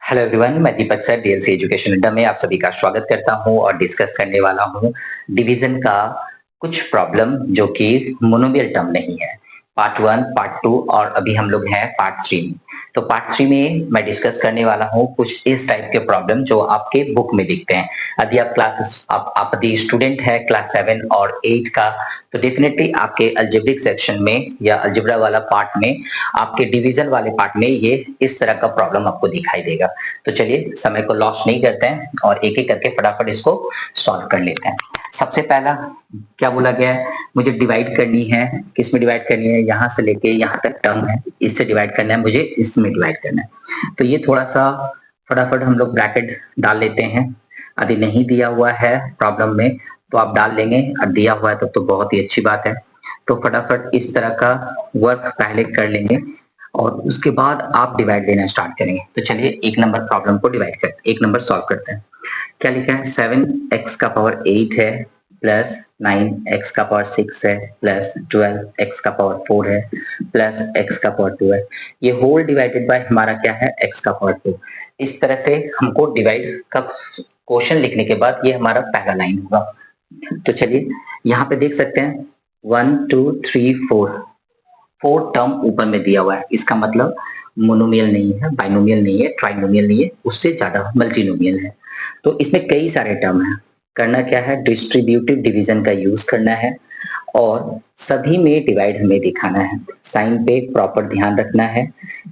Hello everyone, मैं दीपक sir DLC education अड्डा में आप सभी का स्वागत करता हूं और डिस्कस करने वाला हूं डिवीजन का कुछ प्रॉब्लम जो कि मोनोमियल टर्म नहीं है। पार्ट 1, पार्ट 2 और अभी हम लोग हैं पार्ट 3 में। तो पार्ट 3 में मैं डिस्कस करने वाला हूं कुछ इस टाइप के प्रॉब्लम जो आपके बुक में दिखते हैं। यदि आप यदि स्टूडेंट है क्लास 7 और 8 का, तो डेफिनेटली आपके अलजेब्रिक सेक्शन में या अलजेब्रा वाला पार्ट में, आपके डिवीजन वाले पार्ट में ये इस तरह का प्रॉब्लम आपको दिखाई देगा। तो चलिए समय को लॉस नहीं करते हैं और एक एक करके फटाफट इसको सॉल्व कर लेते हैं। सबसे पहला क्या बोला गया है, मुझे डिवाइड करनी है। किस में डिवाइड करनी है? यहाँ से लेके यहाँ तक टर्म है, इससे डिवाइड करना है, मुझे इसमें डिवाइड करना है। तो ये थोड़ा सा फटाफट हम लोग ब्रैकेट डाल लेते हैं। यदि नहीं दिया हुआ है प्रॉब्लम में तो आप डाल लेंगे, और दिया हुआ है तब तो बहुत ही अच्छी बात है। तो फटाफट इस तरह का वर्क पहले कर लेंगे और उसके बाद आप डिवाइड लेना स्टार्ट करेंगे। तो चलिए एक नंबर प्रॉब्लम को डिवाइड करते, एक नंबर सॉल्व करते हैं। क्या लिखा है? 7x का पावर 8 है प्लस 9x का पावर 6 है प्लस 12x का पावर 4 है प्लस x का पावर 2 है। ये होल डिवाइडेड बाय हमारा क्या है? x का पावर 2। इस तरह से हमको डिवाइड का क्वेश्चन लिखने के बाद ये हमारा पहला लाइन होगा। तो चलिए यहाँ पे देख सकते हैं 1 2 3 4 4 टर्म ऊपर में दिया हुआ है। इसका मतलब मोनोमियल नहीं है, बाइनोमियल नहीं है, ट्राइनोमियल नहीं है, उससे ज्यादा मल्टीनोमियल है। तो इसमें कई सारे टर्म है। करना क्या है? डिस्ट्रीब्यूटिव डिवीजन का यूज करना है और सभी में डिवाइड हमें दिखाना है। साइन पे प्रॉपर ध्यान रखना है,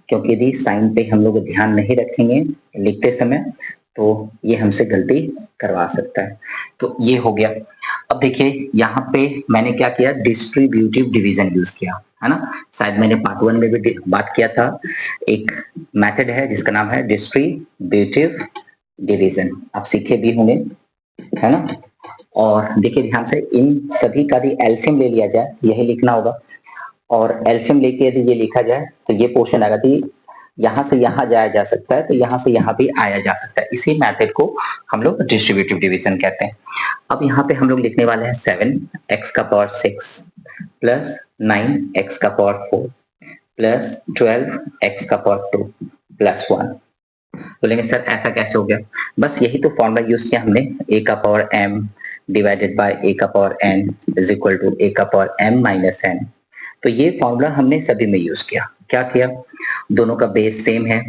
क्योंकि यदि साइन पे हम लोग ध्यान नहीं रखेंगे लिखते समय तो ये हमसे गलती करवा सकता है। तो ये हो गया। अब देखिए यहाँ पे मैंने क्या किया? डिस्ट्रीब्यूटिव डिवीजन यूज किया है ना। शायद मैंने पार्ट 1 में भी बात किया था। एक मेथड है जिसका नाम है डिस्ट्रीब्यूटिव डिवीजन, आप सीखे भी होंगे, है ना। और देखिए ध्यान से, इन सभी का भी एलसीएम ले लिया जाए, यही लिखना होगा। और एलसीएम लेके यदि ये लिखा जाए तो ये पोर्शन आएगा कि यहाँ से यहाँ जाया जा सकता है, तो यहाँ से यहाँ भी आया जा सकता है। इसी मेथड को हम लोग डिस्ट्रीब्यूटिव डिवीजन कहते हैं। अब यहाँ पे हम लोग लिखने वाले हैं 7x का पावर 6 प्लस 9x का पावर 4 प्लस 12x का पावर 2 प्लस 1। बोलेंगे सर ऐसा कैसे हो गया? बस यही तो फॉर्मूला यूज किया हमने, a का power m divided by a का power n is equal to a का पावर m माइनस n। तो ये फॉर्मूला हमने सभी में यूज किया। क्या किया? दोनों का बेस सेम है,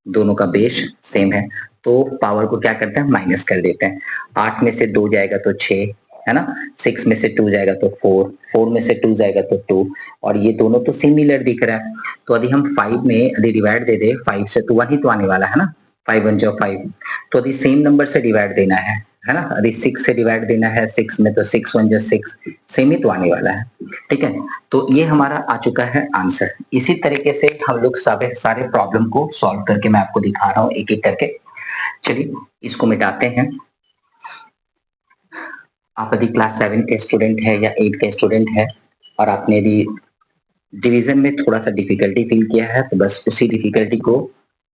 दोनों का बेस सेम है, तो पावर को क्या करते हैं? माइनस कर देते हैं। 8 में से 2 जाएगा तो 6, है ना। 6 में से 2 जाएगा तो 4, 4 में से 2 जाएगा तो 2, और ये दोनों तो सिमिलर दिख रहा है। तो यदि हम 5 में यदि डिवाइड दे दे 5 से, तो 1 ही तो आने वाला है ना। 5 1 जो 5, तो यदि सेम नंबर से डिवाइड देना है ना। यदि 6 से डिवाइड देना है 6 में, तो 6 1 जो 6, सेम ही तो आने वाला है। ठीक है, तो ये हमारा आ चुका है आंसर। इसी तरीके से हम लोग सारे प्रॉब्लम को सॉल्व करके मैं आपको दिखा रहा हूँ एक एक करके। चलिए इसको मिटाते हैं। आप यदि क्लास 7 के स्टूडेंट है या 8 के स्टूडेंट है और आपने यदि डिवीजन में थोड़ा सा डिफिकल्टी फील किया है, तो बस उसी डिफिकल्टी को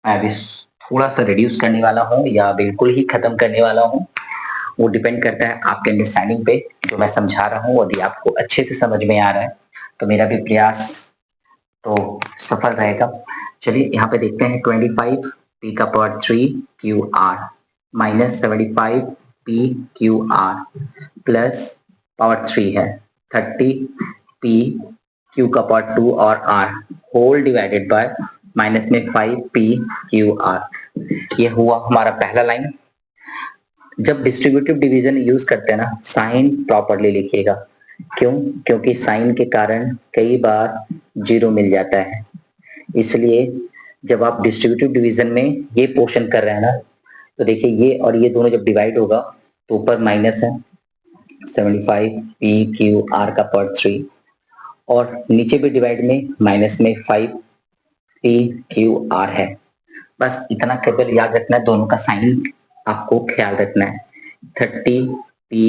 मैं अभी थोड़ा सा रिड्यूस करने वाला हूँ या बिल्कुल ही खत्म करने वाला हूँ। वो डिपेंड करता है आपके अंडरस्टैंडिंग पे। जो मैं समझा रहा हूँ यदि आपको अच्छे से समझ में आ रहा है तो मेरा भी प्रयास तो सफल रहेगा। चलिए यहाँ पे देखते हैं 25 p का power 3 Q R minus 75 p Q R plus power 3 है 30 p क्यू का पावर 2 और r whole divided by minus में 5 p क्यू आर। ये हुआ हमारा पहला लाइन। जब डिस्ट्रीब्यूटिव डिवीजन यूज करते हैं ना, साइन प्रॉपरली लिखिएगा। क्यों? क्योंकि साइन के कारण कई बार जीरो मिल जाता है। इसलिए जब आप डिस्ट्रीब्यूटिव डिवीजन में ये पोर्शन कर रहे हैं ना, तो देखिए ये और ये दोनों जब डिवाइड होगा तो ऊपर माइनस है 75 p q r का पावर 3, और नीचे भी डिवाइड में माइनस में 5 p q r है। बस इतना केवल याद रखना है, दोनों का साइन आपको ख्याल रखना है। 30 p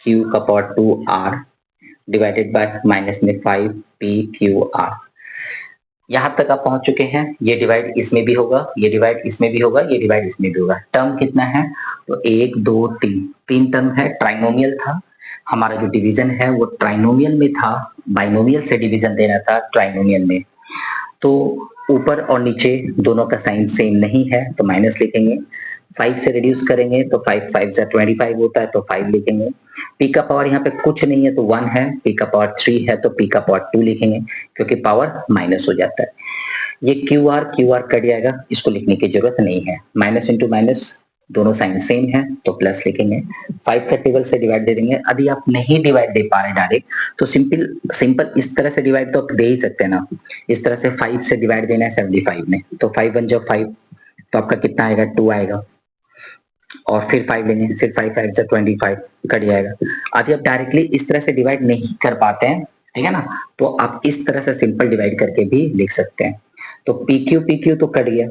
q का power 2 r divided by minus में 5 p q r। यहां तक आप पहुंच चुके हैं। ये डिवाइड इसमें भी होगा, ये डिवाइड इसमें भी होगा, ये डिवाइड इसमें भी होगा। टर्म कितना है? तो 1 2 3 3 टर्म है। ट्राइनोमियल था हमारा, जो डिवीजन है वो ट्राइनोमियल में था, बाइनोमियल से डिवीजन देना था ट्राइनोमियल में। तो ऊपर और नीचे दोनों का साइन सेम नहीं है तो माइनस लिखेंगे। 5 से रिड्यूस करेंगे तो 5 5 से 25 होता है तो 5 लिखेंगे। p का पावर यहाँ पे कुछ नहीं है तो 1 है, p का पावर 3 है तो p का पावर 2 लिखेंगे क्योंकि पावर माइनस हो जाता है। ये क्यू आर कट जाएगा, इसको लिखने की जरूरत नहीं है। माइनस इंटू माइनस दोनों साइन सेम है तो प्लस लिखेंगे। 5 का टेबल से डिवाइड दे देंगे। यदि आप नहीं डिवाइड दे पा रहे डायरेक्ट तो सिंपल इस तरह से डिवाइड तो आप दे ही सकते हैं ना। इस तरह से 5 से डिवाइड देना है 75 में तो 5 1 जब 5 तो आपका कितना आएगा 2 आएगा और फिर 5 लेंगे, फिर 5 5 से 25 कट जाएगा। यदि आप डायरेक्टली इस तरह से डिवाइड नहीं कर पाते हैं, ठीक है ना, तो आप इस तरह से सिंपल डिवाइड करके भी लिख सकते हैं। तो पी क्यू तो कट गया,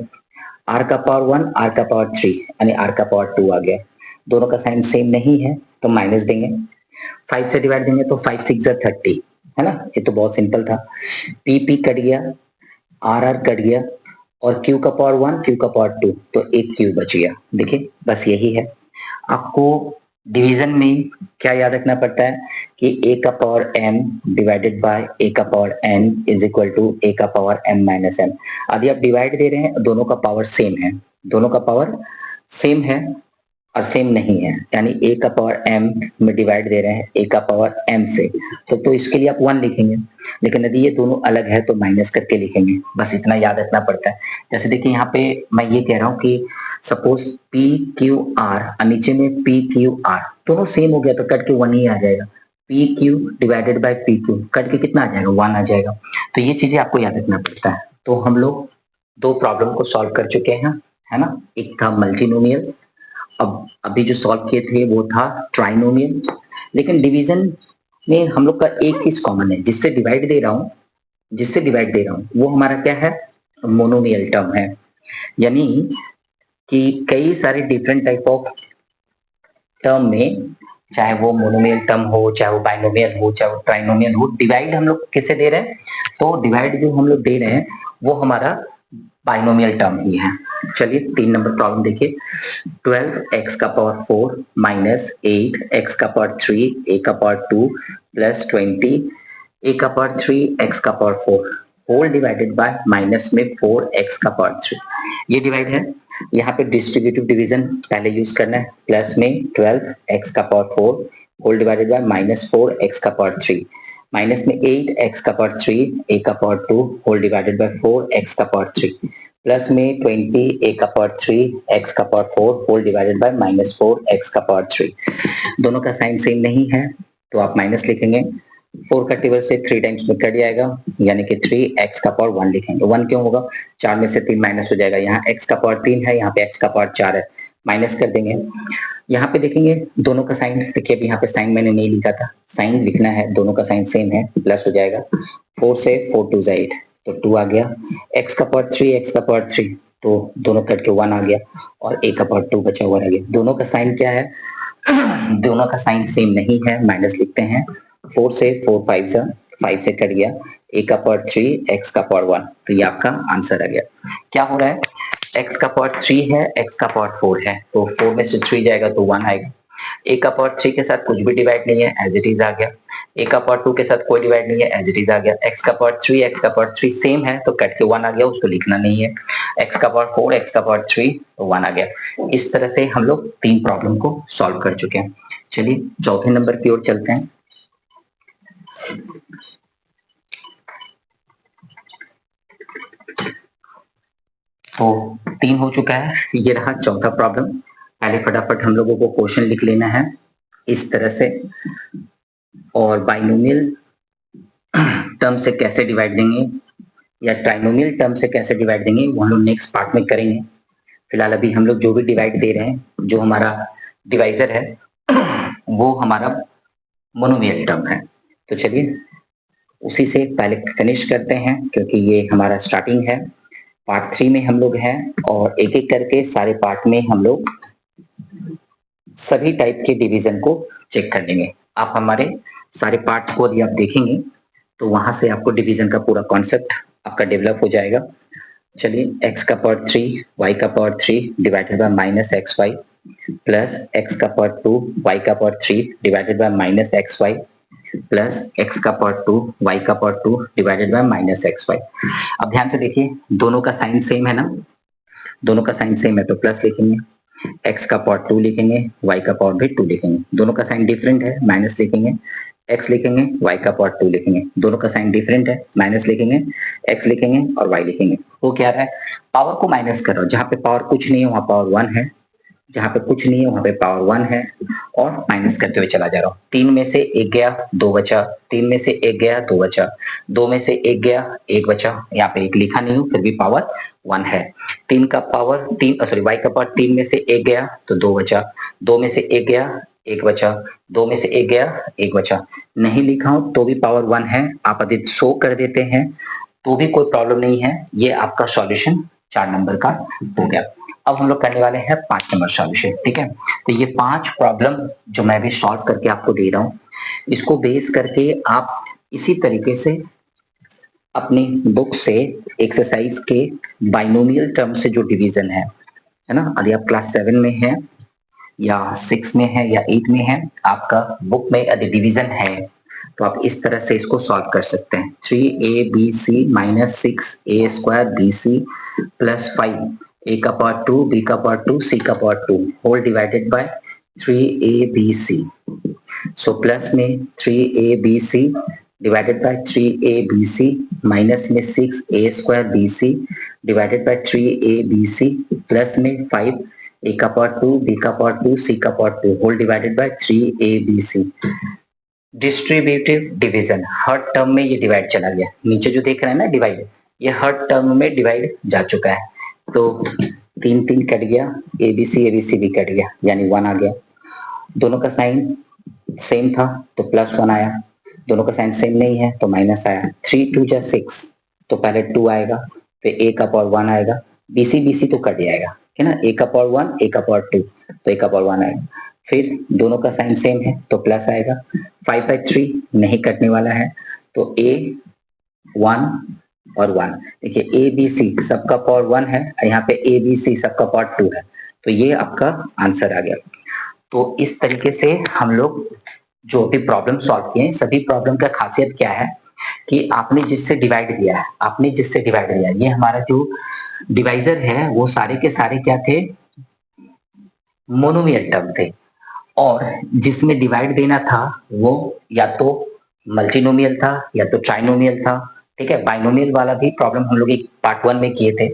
आर का पावर 1 आर का पावर 3 यानी आर का पावर 2 आ गया। दोनों का साइन सेम नहीं है तो माइनस देंगे। 5 से डिवाइड देंगे तो 5 6 30 है ना, ये तो बहुत सिंपल था। पी कट गया, आर कट गया और क्यू का पावर 1 क्यू का पावर 2 तो एक क्यू बच गया। देखिए बस यही है। आपको डिवीजन में क्या याद रखना पड़ता है कि a का power m divided by a का power n is equal to a का पावर m माइनस n। यदि आप डिवाइड दे रहे हैं दोनों का पावर सेम है, दोनों का पावर सेम है और सेम नहीं है यानी a का पावर m में डिवाइड दे रहे हैं a का पावर m से तो इसके लिए आप 1 लिखेंगे। लेकिन यदि ये दोनों अलग है तो माइनस करके लिखेंगे, बस इतना याद रखना पड़ता है। जैसे देखिए यहाँ पे मैं ये कह रहा हूँ कि सपोज पी क्यू आर और नीचे में पी क्यू आर दोनों सेम हो गया तो कट के 1 ही आ जाएगा। P Q divided by P Q cut के कितना आ जाएगा 1 आ जाएगा। तो ये चीजें आपको याद रखना पड़ता है। तो हम लोग 2 प्रॉब्लम को सॉल्व कर चुके हैं, है ना। एक था मल्टीनोमियल, अब अभी जो सॉल्व किए थे वो था ट्राइनोमियल। लेकिन डिवीजन में हम लोग का एक चीज कॉमन है, जिससे डिवाइड दे रहा हूँ वो हमारा क्या है, मोनोमियल टर्म है। यानी कि कई सारे डिफरेंट टाइप ऑफ टर्म में, चाहे वो मोनोमियल टर्म हो, चाहे वो बाइनोमियल हो, चाहे वो ट्राइनोमियल हो, डिवाइड हम लोग किससे दे रहे हैं, तो डिवाइड जो हम लोग दे रहे हैं वो हमारा बाइनोमियल टर्म ही है। चलिए 3 नंबर प्रॉब्लम देखिए। 12x का पावर 4 माइनस 8x का पावर 3 a का पावर 2 प्लस 20 a का पावर 3 x का power 4 whole divided by minus में 4x का पावर 3। ये डिवाइड है। यहाँ पे डिस्ट्रीब्यूटिव डिवीजन पहले यूज करना है। प्लस में 12x का power 4 whole divided by minus 4x का पावर 3 माइनस में 8x का पावर 3 a का power 2 whole divided by 4x का पावर 3 प्लस में 20 a का पावर 3 x का power 4 whole divided by minus 4x का पावर 3। दोनों का साइन सेम नहीं है तो आप माइनस लिखेंगे। 4 का टेबल से 3 टाइम्स में कट जाएगा यानी कि 3x का पावर 1 लिखेंगे। 1 क्यों होगा, 4 में से 3 माइनस हो जाएगा। यहाँ x का पावर 3 है, यहाँ पे x का पावर 4 है, माइनस कर देंगे। यहाँ पे देखेंगे दोनों का साइन, देखिए अभी यहाँ पे साइन मैंने नहीं लिखा था, साइन लिखना है। दोनों का साइन सेम है, प्लस हो जाएगा। 4 से 4 2 8 तो 2 आ गया। x का पावर 3 x का पावर 3 तो दोनों कट के 1 आ गया और a का पावर 2 बचा हुआ रह गया। दोनों का साइन क्या है दोनों का साइन सेम नहीं है, माइनस लिखते हैं। 4 से 4 5 से कट गया। a का पावर 3 x का पावर 1 तो ये आपका आंसर आ गया। क्या हो रहा है, x का पावर 3 है, x का पावर 4 है तो 4 में से 3 जाएगा तो 1 आएगा। a का पावर 3 के साथ कुछ भी डिवाइड नहीं है, एज इट इज आ गया। a का पावर 2 के साथ कोई डिवाइड नहीं है, एज इट इज आ गया। x का पावर 3 x का पावर 3 सेम है तो कट के 1 आ गया, उसको लिखना नहीं है। x का पावर 4 x का पावर 3 तो 1 आ गया। इस तरह से हम लोग 3 प्रॉब्लम को सॉल्व कर चुके हैं। चलिए चौथे नंबर की ओर चलते हैं। तो 3 हो चुका है, ये रहा चौथा प्रॉब्लम। पहले फटाफट हम लोगों को क्वेश्चन लिख लेना है इस तरह से, और बाइनोमियल टर्म से कैसे डिवाइड देंगे या ट्राइनोमियल टर्म से कैसे डिवाइड देंगे वो हम लोग नेक्स्ट पार्ट में करेंगे। फिलहाल अभी हम लोग जो भी डिवाइड दे रहे हैं, जो हमारा डिवाइजर है वो हमारा मोनोमियल टर्म है। तो चलिए उसी से पहले फिनिश करते हैं क्योंकि ये हमारा स्टार्टिंग है। पार्ट 3 में हम लोग हैं और एक एक करके सारे पार्ट में हम लोग सभी टाइप के डिवीजन को चेक कर लेंगे। आप हमारे सारे पार्ट्स को यदि आप देखेंगे तो वहां से आपको डिवीजन का पूरा कॉन्सेप्ट आपका डेवलप हो जाएगा। चलिए x का पावर 3 y का power 3 divided by minus X Y plus x का पावर 2 y का power 3 divided by minus X Y plus x का पावर 2 y का power 2 divided by minus X Y. अब ध्यान से देखिए, दोनों का साइन सेम है ना, दोनों का साइन सेम है तो प्लस लिखेंगे, x का पावर 2 लिखेंगे, y का पावर भी 2 लिखेंगे। दोनों का साइन डिफरेंट है, माइनस लिखेंगे, x लिखेंगे, y का पावर 2 लिखेंगे। दोनों का साइन डिफरेंट है, माइनस लिखेंगे, x लिखेंगे और y लिखेंगे। वो क्या रहा है, पावर को माइनस कर रहा हूं, जहां पे पावर कुछ नहीं है वहां पावर 1 है, जहां पे कुछ नहीं है वहां पे पावर 1 है, और माइनस करते हुए चला जा रहा हूँ। 3 में से 1 गया 2 बचा, 3 में से 1 गया 2 बचा, 2 में से 1 गया 1 बचा, यहाँ पे 1 लिखा नहीं हूँ फिर भी पावर 1 है। 3 का पावर 3 सॉरी y का पावर 3 में से 1 गया तो 2 बचा, 2 में से 1 गया 1 बचा, 2 में से 1 गया 1 बचा। नहीं लिखा हूं तो भी पावर 1 है, आप अभी शो कर देते हैं तो भी कोई प्रॉब्लम नहीं है। ये आपका सॉल्यूशन 4 नंबर का हो गया। अब हम लोग करने वाले हैं 5 नंबर सॉल्यूशन, ठीक है। तो ये 5 प्रॉब्लम जो मैं भी सॉल्व करके आपको दे रहा हूँ, इसको बेस करके आप इसी तरीके से अपनी बुक से एक्सरसाइज के बाइनोमियल टर्म से जो डिवीजन है ना, यदि आप क्लास 7 में है या 6 में है या 8 में है, आपका बुक में यदि डिवीजन है तो आप इस तरह से इसको सॉल्व कर सकते हैं। 3ab minus 6a² bc plus 5 a का पावर 2 b का पावर 2 c का power 2 whole divided by 3abc। So plus में 3abc divided by 3abc minus में 6a² bc divided by 3abc plus में 5 a का पावर 2 b का power 2 c का power 2 whole divided by 3abc। Distributive division, हर term में ये divide चला गया, नीचे जो देख रहे हैं ना डिवाइड, ये हर टर्म में डिवाइड जा चुका है। तो 3 कट गया, एबीसी भी कट गया यानी 1 आ गया। दोनों का साइन सेम था तो प्लस 1 आया, दोनों का साइन सेम नहीं है तो माइनस आया। 3 2 जा 6 तो पहले 2 आएगा, फिर a का पावर 1 आएगा, बीसी तो कट जाएगा है ना, a का पावर 1 a का पावर 2 तो a का पावर 1 आएगा। फिर दोनों का साइन सेम है तो प्लस आएगा। 5/3 नहीं कटने वाला है तो a 1 और 1। देखिए ए बी सी सबका पावर 1 है, यहाँ पे ए बी सी सबका पावर 2 है, तो ये आपका आंसर आ गया। तो इस तरीके से हम लोग जो भी प्रॉब्लम सॉल्व किए, सभी प्रॉब्लम का खासियत क्या है कि आपने जिससे डिवाइड दिया है, आपने जिससे डिवाइड दिया है, ये हमारा जो डिवाइजर है वो सारे के सारे क्या थे, मोनोमियल टर्म थे, और जिसमें डिवाइड देना था वो या तो मल्टीनोमियल था या तो ट्राइनोमियल था, ठीक है। बाइनोमियल वाला भी प्रॉब्लम हम लोग एक पार्ट 1 में किए थे,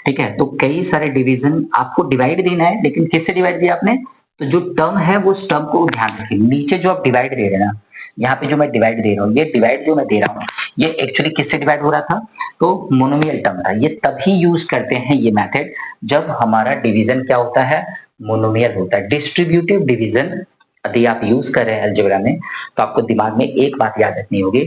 ठीक है। तो कई सारे डिवीजन आपको डिवाइड देना है, लेकिन किससे डिवाइड दिया आपने, तो जो टर्म है वो उस टर्म को ध्यान रखिए। नीचे जो आप डिवाइड दे रहे हैं ना, यहाँ पे जो मैं डिवाइड दे रहा हूँ, ये डिवाइड जो मैं दे रहा हूँ ये एक्चुअली किससे डिवाइड हो रहा था, तो मोनोमियल टर्म था। ये तभी यूज करते हैं ये मेथड जब हमारा डिवीजन क्या होता है, मोनोमियल होता है। डिस्ट्रीब्यूटिव डिवीजन यदि आप यूज कर रहे हैं अलजेब्रा में तो आपको दिमाग में एक बात याद रखनी होगी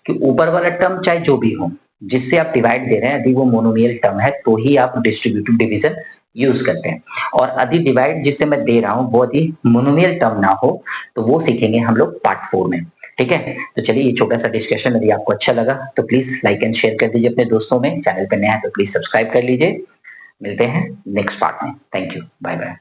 कि ऊपर वाला टर्म चाहे जो भी हो, जिससे आप डिवाइड दे रहे हैं, यदि वो मोनोमियल टर्म है तो ही आप डिस्ट्रीब्यूटिव डिवीजन यूज करते हैं। और यदि डिवाइड जिससे मैं दे रहा हूँ वो यदि मोनोमियल टर्म ना हो तो वो सीखेंगे हम लोग पार्ट 4 में, ठीक है। तो चलिए ये छोटा सा डिस्कशन यदि आपको अच्छा लगा तो प्लीज लाइक एंड शेयर कर दीजिए अपने दोस्तों में। चैनल पर नया है तो प्लीज सब्सक्राइब कर लीजिए। मिलते हैं नेक्स्ट पार्ट में। Thank you, bye bye.